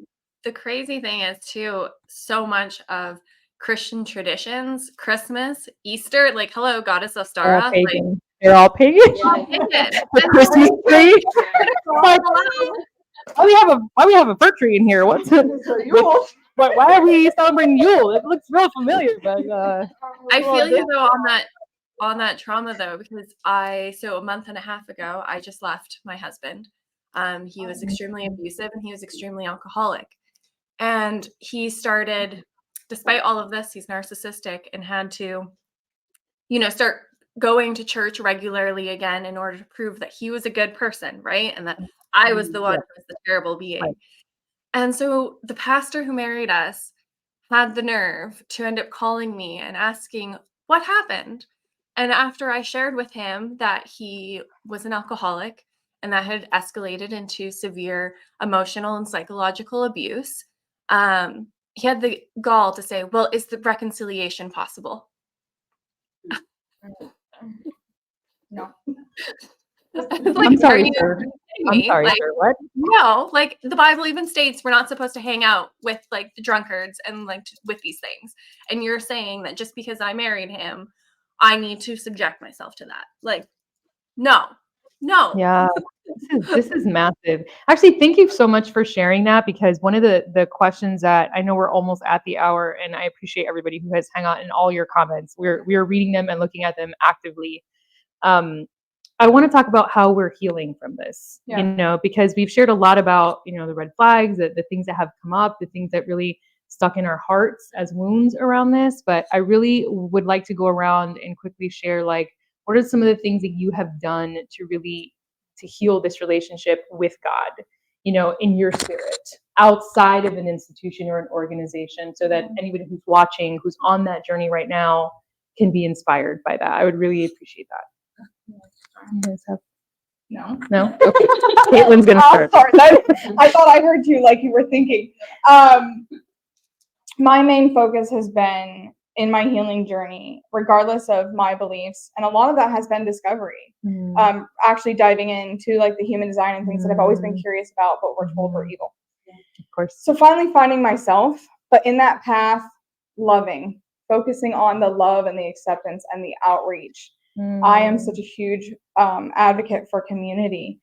The crazy thing is too, so much of Christian traditions, Christmas, Easter, like, hello, goddess of They're all Stara, pagan. They're all pagan. The Christmas tree. Like, why we have a fir tree in here? What's it? Why are we celebrating Yule? It looks real familiar, but I feel you though on that trauma though, because so a month and a half ago, I just left my husband. He was extremely abusive and he was extremely alcoholic. And he started, despite all of this, he's narcissistic and had to, start going to church regularly again in order to prove that he was a good person, right? And that I was the one who was the terrible being. Right. And so the pastor who married us had the nerve to end up calling me and asking what happened. And after I shared with him that he was an alcoholic and that had escalated into severe emotional and psychological abuse, he had the gall to say, well, is the reconciliation possible? No. Like, I'm sorry, sir. I'm me. sorry, Like, sir. What? no, like the Bible even states we're not supposed to hang out with like the drunkards and like with these things. And you're saying that just because I married him, I need to subject myself to that. Like, no, no. Yeah, this is massive. Actually, thank you so much for sharing that, because one of the questions that I know we're almost at the hour, and I appreciate everybody who has hung out in all your comments. We are reading them and looking at them actively. Um, I want to talk about how we're healing from this, Yeah. because we've shared a lot about, the red flags, the things that have come up, the things that really stuck in our hearts as wounds around this. But I really would like to go around and quickly share, like, what are some of the things that you have done to really to heal this relationship with God, in your spirit, outside of an institution or an organization, so that anybody who's watching, who's on that journey right now, can be inspired by that. I would really appreciate that. You guys have No. no? Okay. Caitlin's gonna start. Sorry, I thought I heard you like you were thinking. My main focus has been in my healing journey, regardless of my beliefs, and a lot of that has been discovery. Actually diving into like the human design and things that I've always been curious about, but were told were evil. Of course. So finally finding myself, but in that path, loving, focusing on the love and the acceptance and the outreach. I am such a huge advocate for community.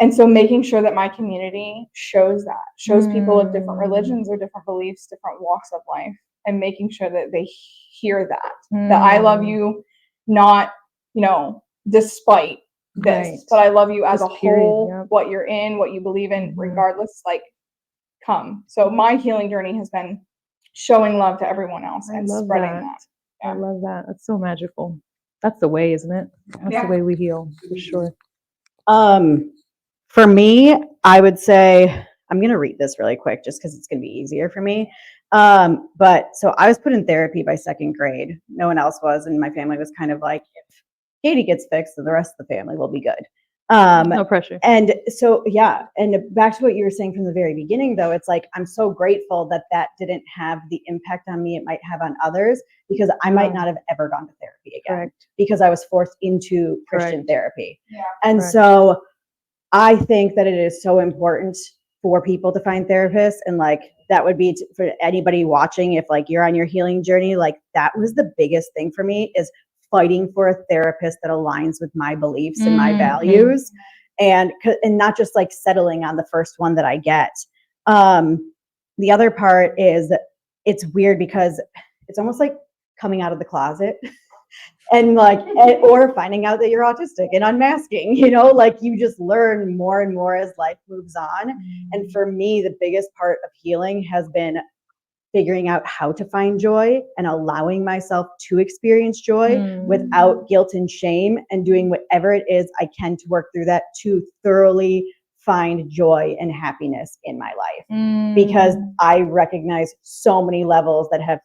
And so making sure that my community shows people of different religions or different beliefs, different walks of life, and making sure that they hear that I love you, not, despite this, Right. but I love you as Just a period, whole, yep. what you're in, what you believe in, regardless, like, come. So my healing journey has been showing love to everyone else I and love spreading that. that. I Yeah. love that. That's so magical. That's the way, isn't it? That's Yeah. the way we heal, for sure. For me, I would say I'm going to read this really quick just because it's going to be easier for me. But so I was put in therapy by second grade. No one else was, and my family was kind of like, if Katie gets fixed, then the rest of the family will be good. No pressure. And so, yeah, and back to what you were saying from the very beginning, though, it's like I'm so grateful that that didn't have the impact on me it might have on others, because I might not have ever gone to therapy again. Correct. Because I was forced into Christian Correct. therapy. Yeah. And Correct. so I think that it is so important for people to find therapists, and like that would be for anybody watching, if like you're on your healing journey, like that was the biggest thing for me, is fighting for a therapist that aligns with my beliefs and my values, and not just like settling on the first one that I get. The other part is that it's weird because it's almost like coming out of the closet and like, or finding out that you're autistic and unmasking, like you just learn more and more as life moves on. And for me, the biggest part of healing has been figuring out how to find joy and allowing myself to experience joy without guilt and shame, and doing whatever it is I can to work through that to thoroughly find joy and happiness in my life. Because I recognize so many levels that have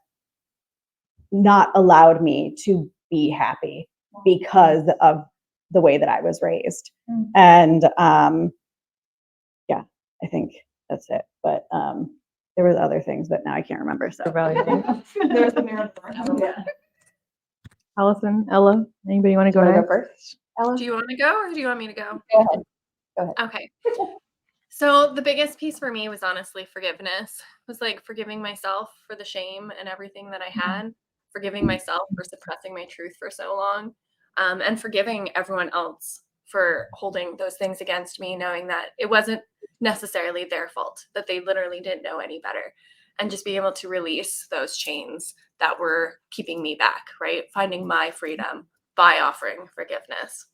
not allowed me to be happy because of the way that I was raised. And yeah, I think that's it. But there was other things, but now I can't remember. So There's the mirror. Allison, Ella, anybody want to go go next? first? Ella? Do you want to go or do you want me to go? Go ahead. Okay. So the biggest piece for me was honestly forgiveness. It was like forgiving myself for the shame and everything that I had, forgiving myself for suppressing my truth for so long, and forgiving everyone else for holding those things against me, knowing that it wasn't necessarily their fault, that they literally didn't know any better, and just being able to release those chains that were keeping me back, right? Finding my freedom by offering forgiveness.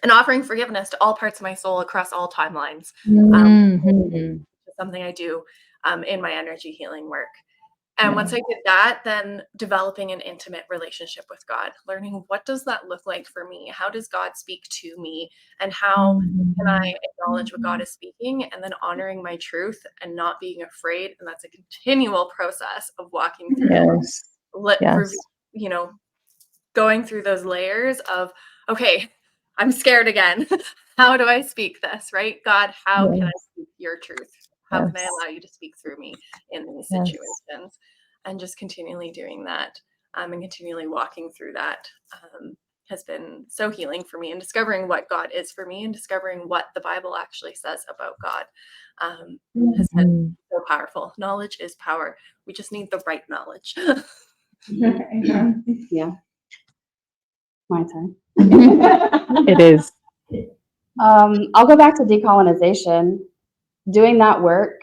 And offering forgiveness to all parts of my soul across all timelines. Something I do in my energy healing work. And once I did that, then developing an intimate relationship with God, learning what does that look like for me? How does God speak to me? And how can I acknowledge what God is speaking, and then honoring my truth and not being afraid? And that's a continual process of walking through, going through those layers of, okay, I'm scared again. How do I speak this, right? God, how can I speak your truth? How can I allow you to speak through me in these situations? And just continually doing that, and continually walking through that has been so healing for me, and discovering what God is for me and discovering what the Bible actually says about God has been so powerful. Knowledge is power. We just need the right knowledge. Amen. Yeah. My turn. It is. I'll go back to decolonization. Doing that work,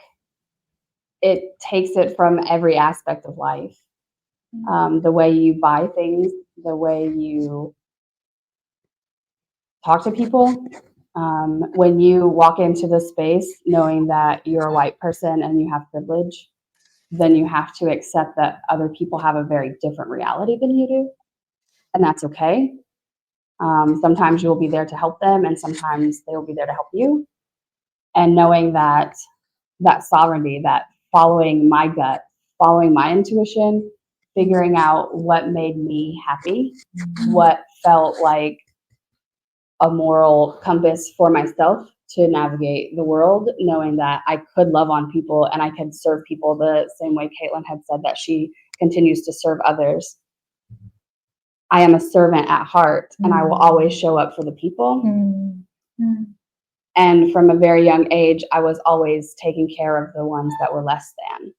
it takes it from every aspect of life. The way you buy things, the way you talk to people. When you walk into the space knowing that you're a white person and you have privilege, then you have to accept that other people have a very different reality than you do. And that's okay. Sometimes you will be there to help them, and sometimes they will be there to help you. And knowing that sovereignty, that following my gut, following my intuition, figuring out what made me happy, what felt like a moral compass for myself to navigate the world, knowing that I could love on people and I could serve people the same way Caitlin had said that she continues to serve others. I am a servant at heart, and I will always show up for the people. And from a very young age, I was always taking care of the ones that were less than,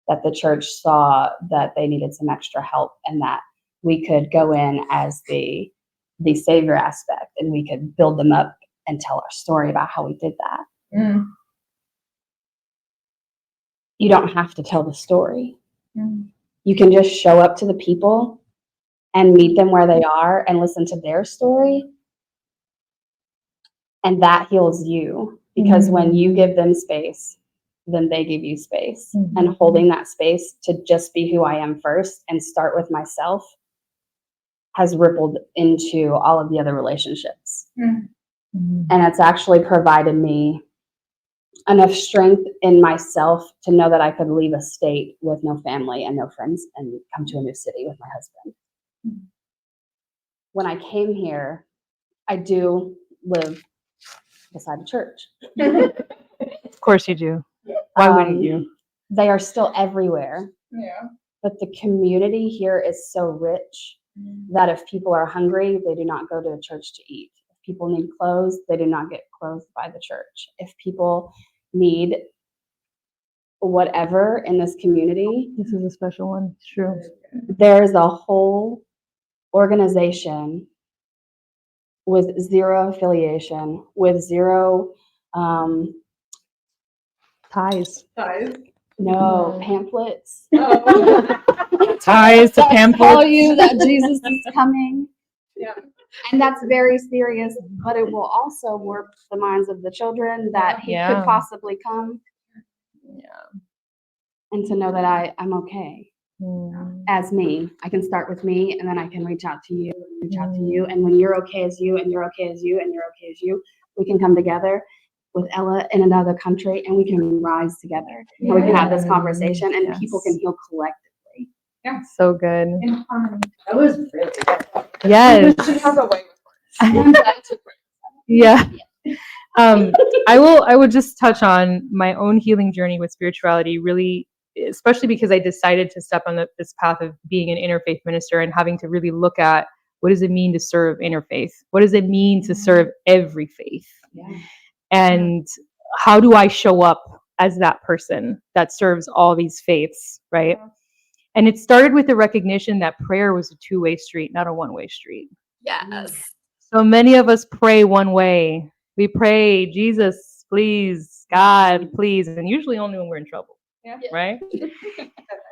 that the church saw that they needed some extra help, and that we could go in as the savior aspect, and we could build them up and tell our story about how we did that. You don't have to tell the story. You can just show up to the people and meet them where they are and listen to their story. And that heals you, because when you give them space, then they give you space. And holding that space to just be who I am first and start with myself has rippled into all of the other relationships. And it's actually provided me enough strength in myself to know that I could leave a state with no family and no friends and come to a new city with my husband. When I came here, I do live beside a church. Of course you do. Why wouldn't you? They are still everywhere. Yeah. But the community here is so rich that if people are hungry, they do not go to a church to eat. If people need clothes, they do not get clothed by the church. If people need whatever in this community, This is a special one. It's true. there's a whole organization with zero affiliation, with zero Ties. pamphlets. Ties to that pamphlets. tell you that Jesus is coming. Yeah. And that's very serious, but it will also warp the minds of the children that he Yeah. could possibly come. Yeah. And to know that I'm okay as me. I can start with me, and then I can reach out to you, and when you're okay as you, and you're okay as you, and you're okay as you, we can come together with Ella in another country, and we can rise together. And we can have this conversation, and people can heal collectively. Yeah. So good. In harmony. That was really good. Yes. She has a way with words. Yeah. I will just touch on my own healing journey with spirituality, really, especially because I decided to step on this path of being an interfaith minister and having to really look at what does it mean to serve interfaith? What does it mean to serve every faith? Yeah. And how do I show up as that person that serves all these faiths, right? And it started with the recognition that prayer was a two-way street, not a one-way street. Yes. So many of us pray one way. We pray, Jesus, please, God, please, and usually only when we're in trouble, right?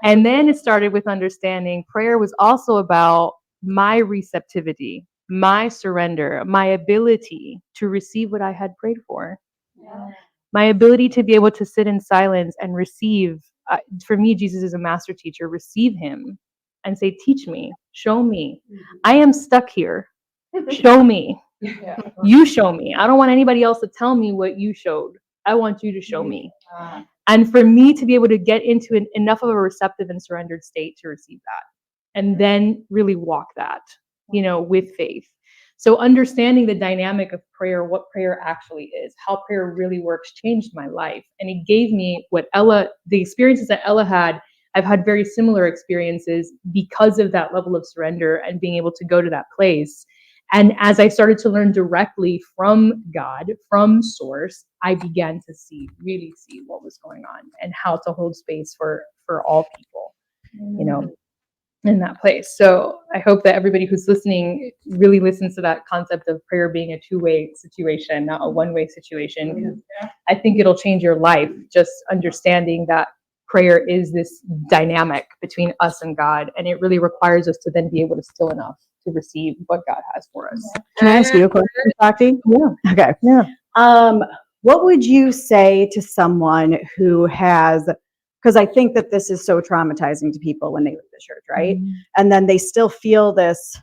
And then it started with understanding prayer was also about my receptivity, my surrender, my ability to receive what I had prayed for, my ability to be able to sit in silence and receive. For me, Jesus is a master teacher. Receive him and say, teach me, show me. I am stuck here. Show me. Yeah. You show me. I don't want anybody else to tell me what you showed. I want you to show me. And for me to be able to get into enough of a receptive and surrendered state to receive that, and then really walk that, with faith. So understanding the dynamic of prayer, what prayer actually is, how prayer really works, changed my life. And it gave me the experiences that Ella had. I've had very similar experiences because of that level of surrender and being able to go to that place. And as I started to learn directly from God, from source, I began to really see what was going on and how to hold space for all people, you know, in that place. So I hope that everybody who's listening really listens to that concept of prayer being a two-way situation, not a one-way situation. Because I think it'll change your life, just understanding that prayer is this dynamic between us and God, and it really requires us to then be able to still enough to receive what God has for us. Can I ask you a question, Shakti? Yeah. Okay. Yeah. What would you say to someone who has, because I think that this is so traumatizing to people when they leave the church, right? Mm-hmm. And then they still feel this,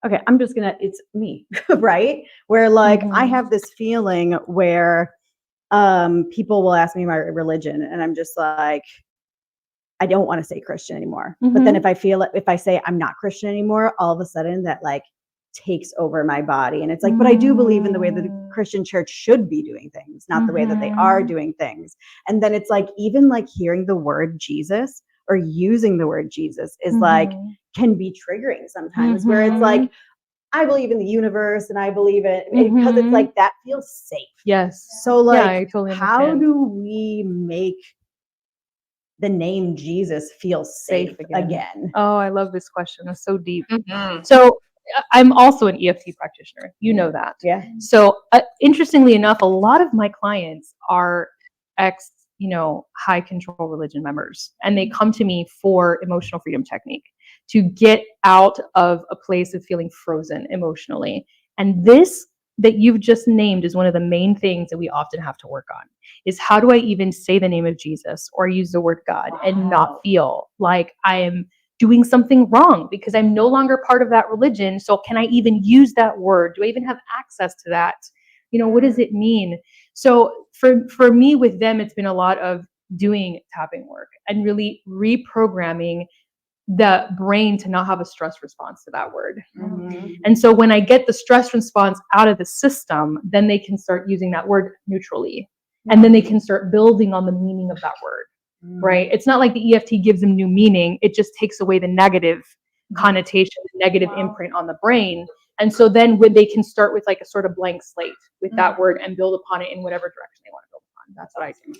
okay, it's me, right? Where like I have this feeling where people will ask me my religion and I'm just like, I don't want to say Christian anymore. But then if I say I'm not Christian anymore, all of a sudden that like takes over my body. And it's like, but I do believe in the way that the Christian church should be doing things, not the way that they are doing things. And then it's like, even like hearing the word Jesus or using the word Jesus is like, can be triggering sometimes where it's like, I believe in the universe and I believe it because it's like, that feels safe. Yes. So like, I totally how understand. do we make the name Jesus feel safe again? Oh, I love this question. It's so deep. Mhm. So I'm also an EFT practitioner. You know that. Yeah. So interestingly enough, a lot of my clients are ex, high control religion members, and they come to me for emotional freedom technique to get out of a place of feeling frozen emotionally. And this that you've just named is one of the main things that we often have to work on, is how do I even say the name of Jesus or use the word God and not feel like I am doing something wrong because I'm no longer part of that religion. So can I even use that word? Do I even have access to that? What does it mean? So for me with them, it's been a lot of doing tapping work and really reprogramming the brain to not have a stress response to that word. And so when I get the stress response out of the system, then they can start using that word neutrally. And then they can start building on the meaning of that word, right? It's not like the EFT gives them new meaning. It just takes away the negative connotation, the negative imprint on the brain. And so then when they can start with like a sort of blank slate with that word and build upon it in whatever direction they want to build upon. That's what I do.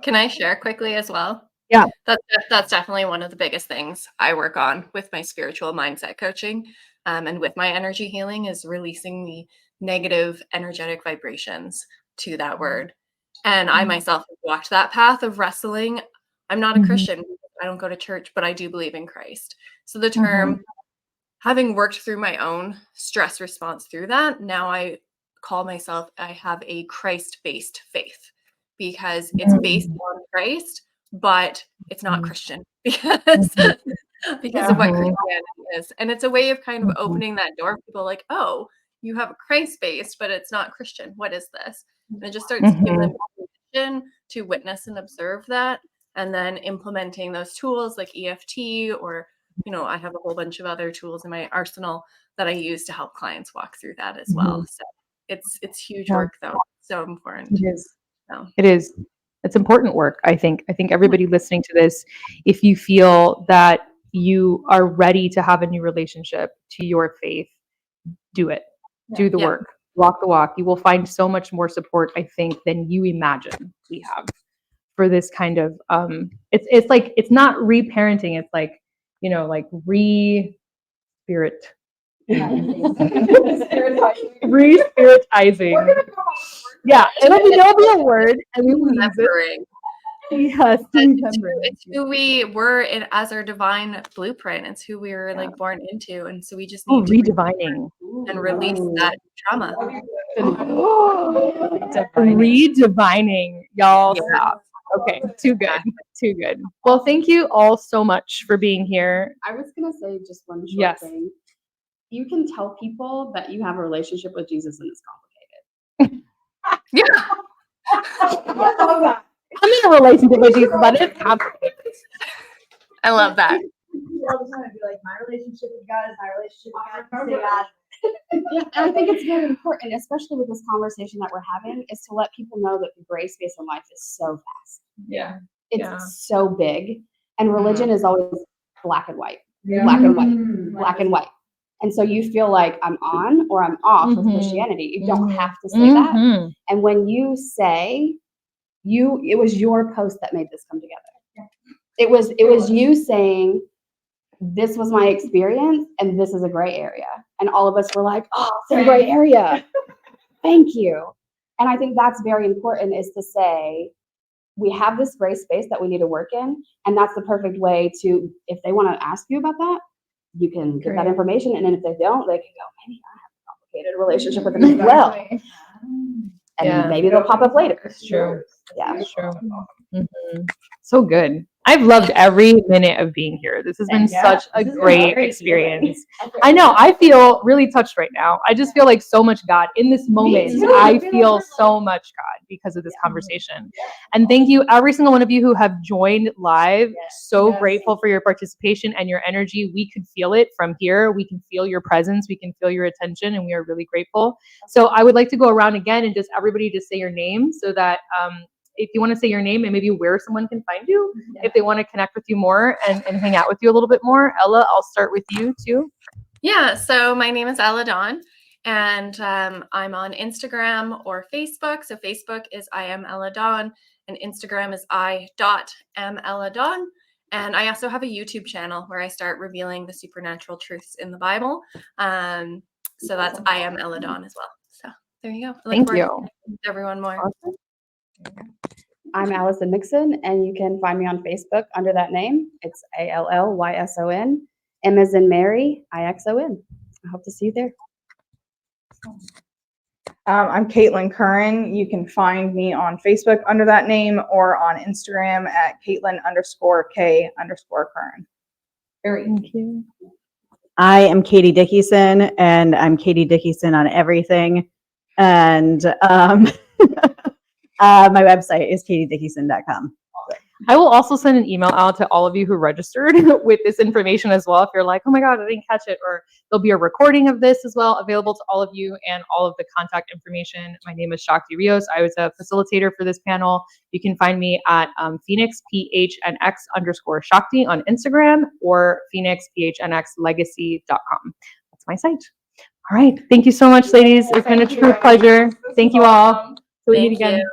Can I share quickly as well? Yeah. That's definitely one of the biggest things I work on with my spiritual mindset coaching and with my energy healing is releasing the negative energetic vibrations to that word. And I myself have walked that path of wrestling. I'm not a Christian. I don't go to church, but I do believe in Christ. So the term, having worked through my own stress response through that, now I call myself, I have a Christ-based faith because it's based on Christ, but it's not Christian because of what Christianity is. And it's a way of kind of opening that door. People are like, oh, you have a Christ-based, but it's not Christian. What is this? And it just starts giving them permission to witness and observe that, and then implementing those tools like EFT or I have a whole bunch of other tools in my arsenal that I use to help clients walk through that as well. So it's huge work though. So important. It is. So. It is. It's important work, I think. I think everybody listening to this, if you feel that you are ready to have a new relationship to your faith, do it. Do the work. Walk the walk. You will find so much more support, I think, than you imagine we have for this kind of it's like it's not reparenting, it's like, like re-spirit. Re-spiritizing. Yeah, it'll be a word and we will use it. Yes, it's who we were as our divine blueprint. It's who we were like born into, and so we just need to redivining and release that trauma. Redivining, y'all. Stop. Okay, too good, too good. Well, thank you all so much for being here. I was gonna say just one short thing. You can tell people that you have a relationship with Jesus and it's complicated. I'm in a relationship with Jesus, but it's complicated. I love that. All the time, be like, my relationship with God is my relationship with God. Yeah, and I think it's very important, especially with this conversation that we're having, is to let people know that the gray space in life is so vast. Yeah. It's so big. And religion is always black and white, black and white, black and white. And so you feel like I'm on or I'm off with Mhm. Christianity. You don't Mhm. have to say that. Mhm. And when you say it was your post that made this come together. It was you saying, this was my experience and this is a gray area. And all of us were like, oh, it's a gray area. Thank you. And I think that's very important, is to say, we have this gray space that we need to work in. And that's the perfect way to, if they want to ask you about that, you can get that Great. information. And then if they don't, they can go, maybe I have a complicated relationship with them as well. And Yeah. maybe they'll pop up later. It's true. Yeah. It's true. Mhm. So good. I've loved every minute of being here. This has been such a great experience. I know. I feel really touched right now. I just feel like so much God in this moment. I feel so much God because of this conversation. And thank you, every single one of you who have joined live. So grateful for your participation and your energy. We could feel it from here. We can feel your presence. We can feel your attention, and we are really grateful. So I would like to go around again and just everybody just say your name, so that if you want to say your name and maybe where someone can find you, if they want to connect with you more and hang out with you a little bit more. Ella, I'll start with you too. Yeah, so my name is Ella Dawn, and I'm on Instagram or Facebook. So Facebook is I am Ella Dawn, and Instagram is I.am Ella Dawn. And I also have a YouTube channel where I start revealing the supernatural truths in the Bible. So that's I am Ella Dawn as well. So there you go. I look Thank forward to you. connecting with everyone more. Awesome. I'm Allison Nixon, and you can find me on Facebook under that name. It's ALLYSON. M as in Mary, IXON. I hope to see you there. I'm Caitlin Curran. You can find me on Facebook under that name or on Instagram at Caitlin_K_Curran. Thank you. I am Katie Dickinson, and I'm Katie Dickinson on everything. And my website is katiedickinson.com. I will also send an email out to all of you who registered with this information as well. If you're like, oh my God, I didn't catch it, or there'll be a recording of this as well available to all of you and all of the contact information. My name is Shakti Rios. I was a facilitator for this panel. You can find me at Phoenix PHNX_Shakti on Instagram or PhoenixPHNXLegacy.com. That's my site. All right. Thank you so much, ladies. It's been a true pleasure. Thank you all. Till we meet Thank again. you.